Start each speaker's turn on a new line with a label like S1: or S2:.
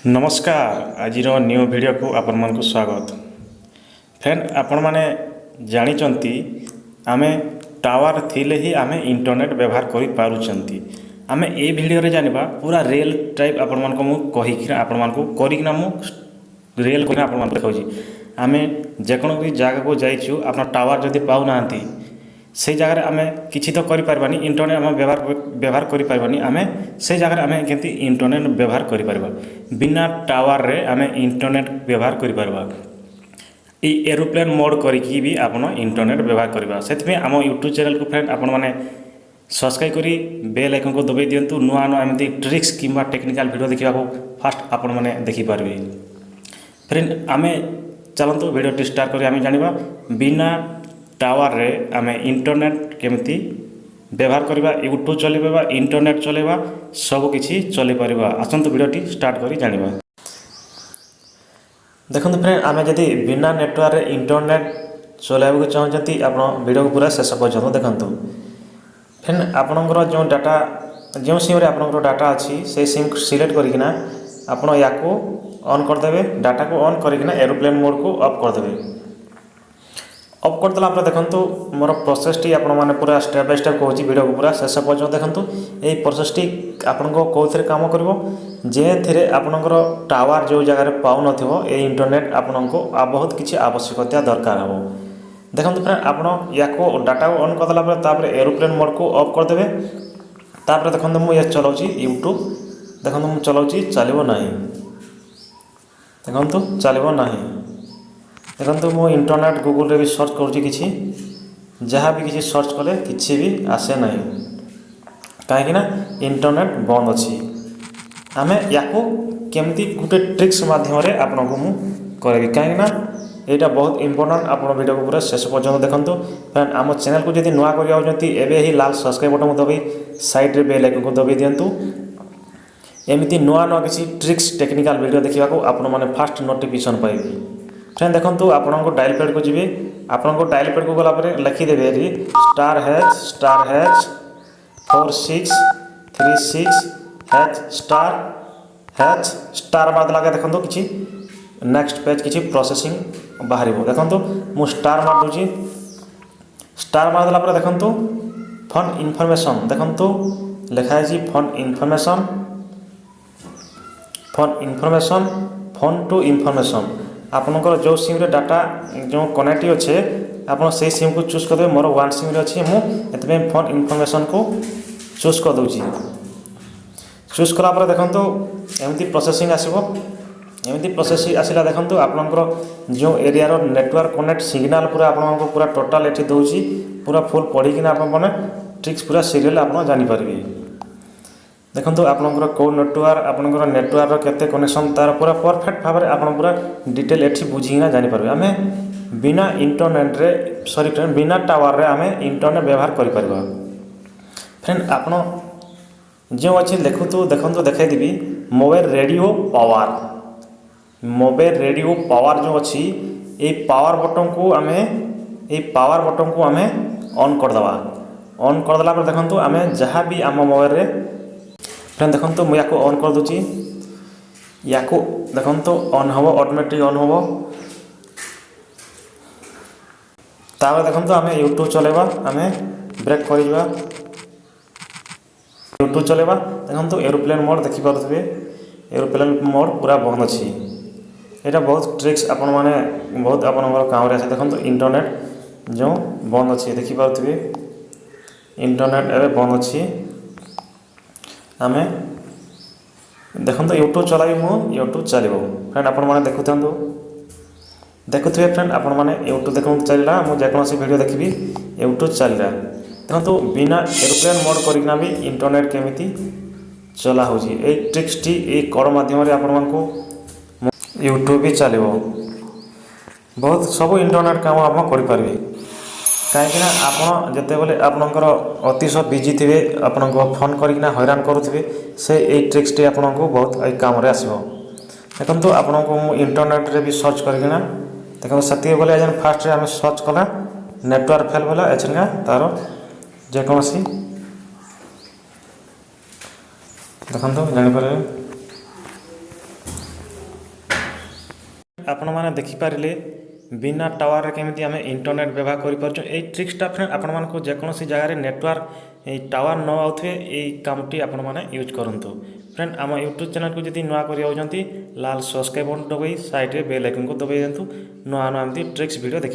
S1: नमस्कार आज new video को आपण मन को स्वागत। फ्रेंड आपण माने जानिचंती आमे टावर थिले ही आमे इंटरनेट व्यवहार करि पारुचंती। आमे ए वीडियो रे जानिबा पूरा रियल टाइप आपण मन को मु कहि कि आपण मन को करि कि मु रियल को आपण मन कहूची। आमे जेकोन भी जगह को जाइछु आपन टावर जदी पाउ नांती से जगह आमे किछि तो करि परबानी इंटरनेट आमे व्यवहार करि परबानी। आमे से जगह आमे केंति इंटरनेट व्यवहार करि परबा बिना टावर रे आमे इंटरनेट व्यवहार करि परबा। ई एरोप्लेन मोड करिकी भी आपण इंटरनेट व्यवहार करबा। सेतमे आम यूट्यूब चैनल को फ्रेंड आपण माने सब्सक्राइब करी बेल आइकन को दबाई दियंतु। नुआ नुआ एमती ट्रिक्स किंबा टेक्निकल वीडियो देखा को फास्ट आपण माने देखि पारबे। फ्रेंड आमे चलंतु वीडियो स्टार्ट करी आमे जानिबा बिना टावर रे आमे इंटरनेट केमती व्यवहार करबा। यूट्यूब चलेबा इंटरनेट चलेबा सब किछि चले परबा। आसंतु वीडियो स्टार्ट करी जानिबा। देखो फ्रेंड आमे जदि बिना नेटवर्क रे इंटरनेट चलाइबा चाहते आपण वीडियो को पूरा शेष पर्यंत देखंतु। फ्रेंड आपनकर जो डाटा जो सिम रे आपनकर डाटा अच्छी से सिम सिलेक्ट करिकिना आपण याको ऑन कर देबे। डाटा को ऑन करिकिना एरोप्लेन मोड को ऑफ कर देबे। ऑफ कर देला पर देखंतु मोर प्रोसेस टी आपण माने पूरा स्टेप बाय स्टेप कहूची वीडियो को पूरा शेष पर्यंत देखंतु। एई प्रोसेस टी आपण को कोथरे काम करबो जे थिरे आपनकर टावर जो जगह रे पाउ नथिबो ए इंटरनेट आपण को बहुत किछि आवश्यकता दरकार हबो। देखंतु फ्रेंड आपण याको डाटा को ऑन कर देला पर तापर एरोप्लेन मोड को ऑफ कर देबे। तापर देखंतु मु ये चलाउची यूट्यूब देखंतु मु चलाउची चलिबो नाही। देखंतु चलिबो नाही। देखंतु मु इंटरनेट गूगल रे भी सर्च करूची किछि जहाँ भी किछि सर्च कले किछि भी आसे नाही काहे ना इंटरनेट बंद अछि। आमे याको केमती गुटे ट्रिक्स माध्यम रे आपन को मु करबी काहे ना एटा बहुत इंपोर्टेंट। आपण वीडियो को पूरा शेष पर्यंत देखंतु। फ्रेंड आम चैनल को जदि नुआ करिया होचंती एबे ही लाल सब्सक्राइब बटन दबाई साइड रे बेल आइकन को दबाई दियंतु। एमिति नुआ नुआ किछि ट्रिक्स टेक्निकल वीडियो देखिबा को आपण माने फास्ट नोटिफिकेशन पाइबी। फ्रेंड देखंतु आपण को डायल पैड को जिबे। आपण को डायल पैड को गला पर लिखि देबे री *#* 4636#* मार देला के देखंतु किछि नेक्स्ट पेज किछि प्रोसेसिंग बाहरिबो। देखंतु मु स्टार मार दूची। स्टार मार देला पर देखंतु फोन इन्फॉर्मेशन देखंतु लिखा है जी फोन टू इन्फॉर्मेशन। आपनकर जो सिम रे डाटा जो कनेक्ट अच्छे आपन से सिम को चूज कर देबे। मोर वन सिम रे अछि मु एतबे फोन इन्फॉर्मेशन को चूज कर दोची। चूज कला पर देखंतु एमती प्रोसेसिंग आसीबो। एमती प्रोसेसिंग आसिला देखंतु आपनकर जो एरिया रो नेटवर्क कनेक्ट सिग्नल पूरा आपनको पूरा टोटल एठी दोची पूरा फुल पढी किना आपन माने ट्रिक्स पूरा सीरियल आपन जानि परबे। देखंतु आपनकर को नेटवर्क रो केते कनेक्शन तार पूरा परफेक्ट भाबरे आपन पूरा डिटेल एठी बुझिना जानि परबे। आमे बिना इंटरनेट रे सॉरी फ्रेंड बिना टावर रे आमे इंटरनेट व्यवहार करि परबा। फ्रेंड आपन जो अछि देखंतु देखाइ दिबी मोबाइल रेडियो पावर जो अछि ए पावर बटन को आमे ऑन कर दबा। ऑन कर देला पर देखंतु आमे जहाँ भी आम मोबाइल रे फ्रेंड देखंतु मु याको ऑन कर दूची। याको देखंतु ऑन हबो ऑटोमेटिक ऑन हबो। तापर देखंतु आमे यूट्यूब चलेबा आमे ब्रेक करि जबा। यूट्यूब चलेबा देखंतु एरोप्लेन मोड देखि पारुथबे। एरोप्लेन मोड पूरा बंद अछि। एटा बहुत ट्रिक्स आपण माने बहुत आपनकर काम रे आसे। देखंतु इंटरनेट जो बंद अछि देखि पारुथबे। इंटरनेट एबे बंद अछि। आमे देखंतु यूट्यूब चलाइ मु यूट्यूब चलिबो। फ्रेंड आपण माने देखुथबे फ्रेंड आपण माने यूट्यूब देखंतु चलिला मु जेकोनोसी वीडियो देखिबी यूट्यूब चलिला। देखंतु बिना एरोप्लेन मोड करिकना भी इंटरनेट केमिति चला होजी। ए ट्रिक्स टी ए कोड माध्यम रे आपण मानको यूट्यूब भी चलिबो। बहुत सब इंटरनेट काम आपण करि परबे काहेकिना आपण जते बेले आपनकर अतिश बिजी थिबे आपनको फोन करिकिना हैरान करूथिबे से ए ट्रिक्स टी आपनको बहुत ए काम रे आसीबो। देखंतु आपनको मु इंटरनेट रे भी सर्च करिकिना देखो सती बोले जन फास्ट रे हम सर्च कला नेटवर्क फेल बोला एछनगा तारो जेकोसी देखंतु जानि पारे ଆପଣମାନେ ଦେଖିପାରିଲେ ବିନା ଟାୱାରରେ କେମିତି ଆମେ ଇଣ୍ଟରନେଟ୍ ବ୍ୟବହାର କରିପାରୁଛୁ। ଏଇ ଟ୍ରିକ୍ସଟା ଫ୍ରେଣ୍ଡ ଆପଣମାନଙ୍କୁ ଯେକୌଣସି ଜାଗାରେ ନେଟୱାର୍କ ଏଇ ଟାୱାର ନ ଆଉଥିବେ ଏଇ କାମଟି ଆପଣମାନେ ୟୁଜ୍ କରନ୍ତୁ। ଫ୍ରେଣ୍ଡ ଆମ ୟୁଟ୍ୟୁବ୍ ଚ୍ୟାନେଲକୁ ଯଦି ନୂଆ କରି ଯାଉଛନ୍ତି ଲାଲ ସବସ୍କ୍ରାଇବ୍ ବଟନ୍ ଦବାଇ ସାଇଡ଼ରେ ବେଲ୍ ଆଇକନ୍କୁ ଦବାଇ ଦିଅନ୍ତୁ। ନୂଆ ନୂଆ ଏମିତି ଟ୍ରିକ୍ସ ଭିଡ଼ିଓ ଦେଖିବା।